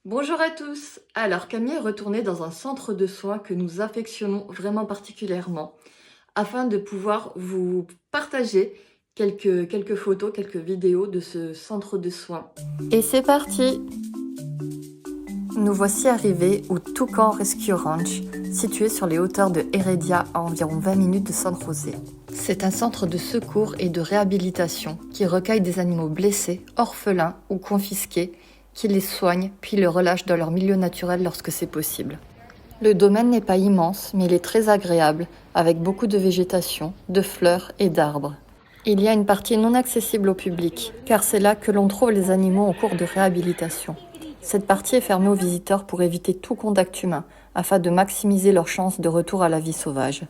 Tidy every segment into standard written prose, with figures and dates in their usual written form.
Bonjour à tous. Alors Camille est retournée dans un centre de soins que nous affectionnons vraiment particulièrement afin de pouvoir vous partager quelques photos, quelques vidéos de ce centre de soins. Et c'est parti! Nous voici arrivés au Toucan Rescue Ranch, situé sur les hauteurs de Heredia à environ 20 minutes de San José. C'est un centre de secours et de réhabilitation qui recueille des animaux blessés, orphelins ou confisqués, qui les soigne puis les relâche dans leur milieu naturel lorsque c'est possible. Le domaine n'est pas immense, mais il est très agréable, avec beaucoup de végétation, de fleurs et d'arbres. Il y a une partie non accessible au public, car c'est là que l'on trouve les animaux en cours de réhabilitation. Cette partie est fermée aux visiteurs pour éviter tout contact humain, afin de maximiser leurs chances de retour à la vie sauvage.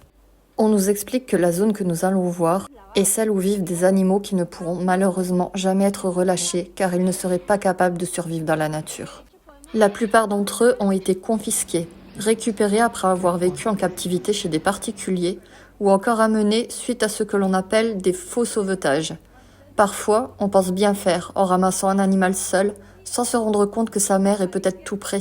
On nous explique que la zone que nous allons voir est celle où vivent des animaux qui ne pourront malheureusement jamais être relâchés car ils ne seraient pas capables de survivre dans la nature. La plupart d'entre eux ont été confisqués, récupérés après avoir vécu en captivité chez des particuliers ou encore amenés suite à ce que l'on appelle des faux sauvetages. Parfois, on pense bien faire en ramassant un animal seul sans se rendre compte que sa mère est peut-être tout près.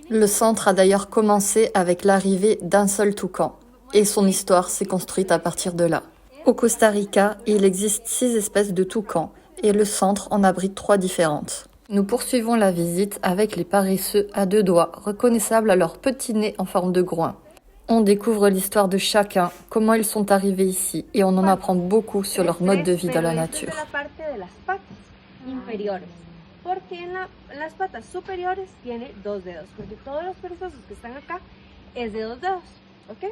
Le centre a d'ailleurs commencé avec l'arrivée d'un seul toucan. Et son histoire s'est construite à partir de là. Au Costa Rica, il existe 6 espèces de toucans et le centre en abrite 3 différentes. Nous poursuivons la visite avec les paresseux à 2 doigts, reconnaissables à leur petit nez en forme de groin. On découvre l'histoire de chacun, comment ils sont arrivés ici et on en apprend beaucoup sur leur mode de vie dans la nature. Porque en las patas superiores tiene 2 dedos, porque todos los perezosos que están acá es de 2 dedos, ¿ok?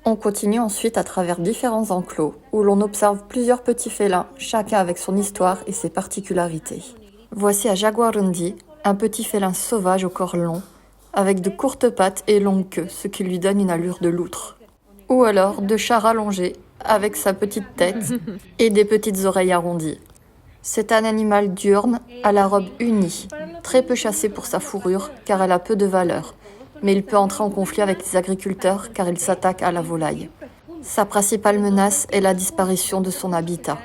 On continue ensuite à travers différents enclos, où l'on observe plusieurs petits félins, chacun avec son histoire et ses particularités. Voici un jaguarundi, un petit félin sauvage au corps long, avec de courtes pattes et longue queue, ce qui lui donne une allure de loutre. Ou alors de chat rallongé, avec sa petite tête et des petites oreilles arrondies. C'est un animal diurne, à la robe unie, très peu chassé pour sa fourrure, car elle a peu de valeur. Mais il peut entrer en conflit avec les agriculteurs car il s'attaque à la volaille. Sa principale menace est la disparition de son habitat.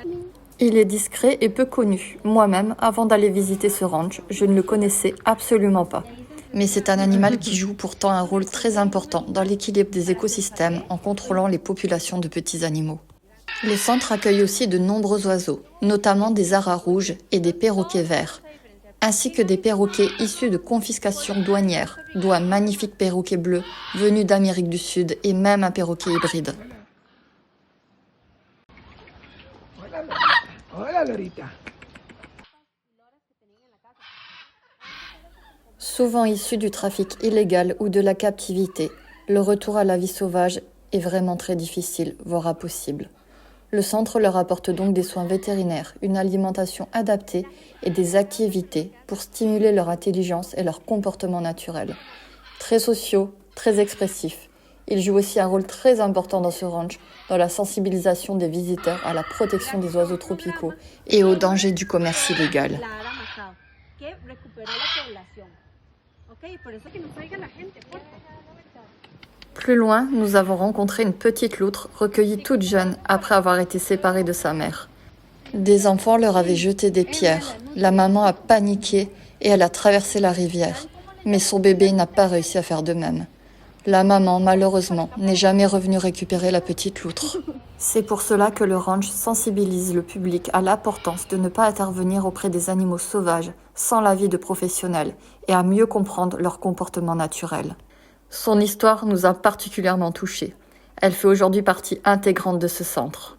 Il est discret et peu connu. Moi-même, avant d'aller visiter ce ranch, je ne le connaissais absolument pas. Mais c'est un animal qui joue pourtant un rôle très important dans l'équilibre des écosystèmes en contrôlant les populations de petits animaux. Le centre accueille aussi de nombreux oiseaux, notamment des haras rouges et des perroquets verts, ainsi que des perroquets issus de confiscations douanières, dont un magnifique perroquet bleu venu d'Amérique du Sud et même un perroquet hybride. Souvent issus du trafic illégal ou de la captivité, le retour à la vie sauvage est vraiment très difficile, voire impossible. Le centre leur apporte donc des soins vétérinaires, une alimentation adaptée et des activités pour stimuler leur intelligence et leur comportement naturel. Très sociaux, très expressifs, ils jouent aussi un rôle très important dans ce ranch, dans la sensibilisation des visiteurs à la protection des oiseaux tropicaux et aux dangers du commerce illégal. Plus loin, nous avons rencontré une petite loutre recueillie toute jeune après avoir été séparée de sa mère. Des enfants leur avaient jeté des pierres. La maman a paniqué et elle a traversé la rivière. Mais son bébé n'a pas réussi à faire de même. La maman, malheureusement, n'est jamais revenue récupérer la petite loutre. C'est pour cela que le ranch sensibilise le public à l'importance de ne pas intervenir auprès des animaux sauvages sans l'avis de professionnels et à mieux comprendre leur comportement naturel. Son histoire nous a particulièrement touchés. Elle fait aujourd'hui partie intégrante de ce centre.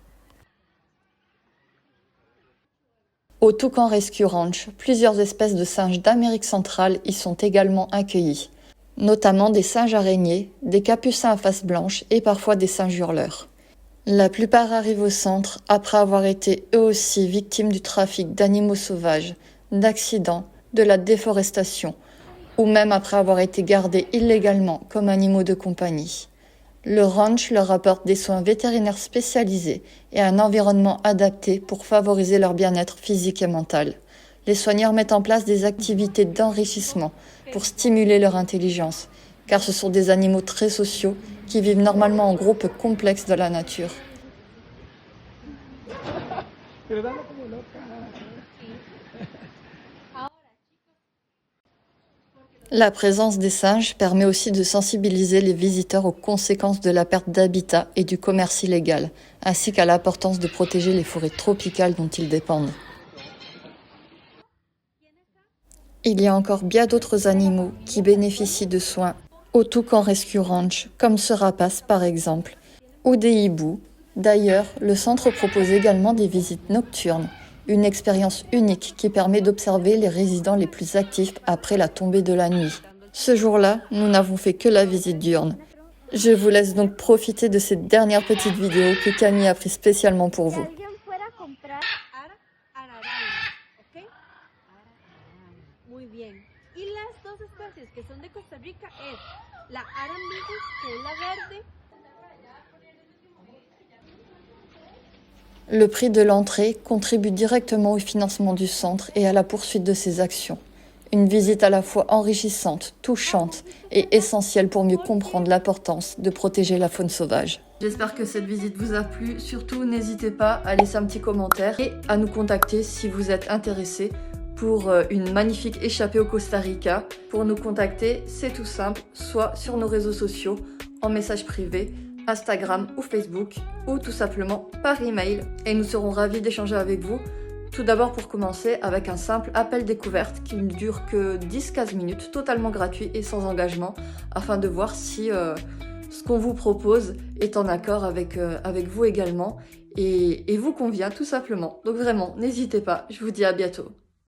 Au Toucan Rescue Ranch, plusieurs espèces de singes d'Amérique centrale y sont également accueillies, notamment des singes araignées, des capucins à face blanche et parfois des singes hurleurs. La plupart arrivent au centre après avoir été eux aussi victimes du trafic d'animaux sauvages, d'accidents, de la déforestation, ou même après avoir été gardés illégalement comme animaux de compagnie. Le ranch leur apporte des soins vétérinaires spécialisés et un environnement adapté pour favoriser leur bien-être physique et mental. Les soigneurs mettent en place des activités d'enrichissement pour stimuler leur intelligence, car ce sont des animaux très sociaux qui vivent normalement en groupes complexes dans la nature. La présence des singes permet aussi de sensibiliser les visiteurs aux conséquences de la perte d'habitat et du commerce illégal, ainsi qu'à l'importance de protéger les forêts tropicales dont ils dépendent. Il y a encore bien d'autres animaux qui bénéficient de soins au Toucan Rescue Ranch, comme ce rapace par exemple, ou des hiboux. D'ailleurs, le centre propose également des visites nocturnes, une expérience unique qui permet d'observer les résidents les plus actifs après la tombée de la nuit. Ce jour-là, nous n'avons fait que la visite diurne. Je vous laisse donc profiter de cette dernière petite vidéo que Camille a prise spécialement pour vous. alguien fuera a comprar ararangas, ¿ok? Muy bien. Y las dos especies que son de Costa Rica es la arambigus, que es la verde. Le prix de l'entrée contribue directement au financement du centre et à la poursuite de ses actions. Une visite à la fois enrichissante, touchante et essentielle pour mieux comprendre l'importance de protéger la faune sauvage. J'espère que cette visite vous a plu. Surtout, n'hésitez pas à laisser un petit commentaire et à nous contacter si vous êtes intéressé pour une magnifique échappée au Costa Rica. Pour nous contacter, c'est tout simple, soit sur nos réseaux sociaux, en message privé, Instagram ou Facebook, ou tout simplement par email. Et nous serons ravis d'échanger avec vous. Tout d'abord, pour commencer, avec un simple appel découverte qui ne dure que 10-15 minutes, totalement gratuit et sans engagement, afin de voir si ce qu'on vous propose est en accord avec vous également et vous convient tout simplement. Donc vraiment, n'hésitez pas, je vous dis à bientôt.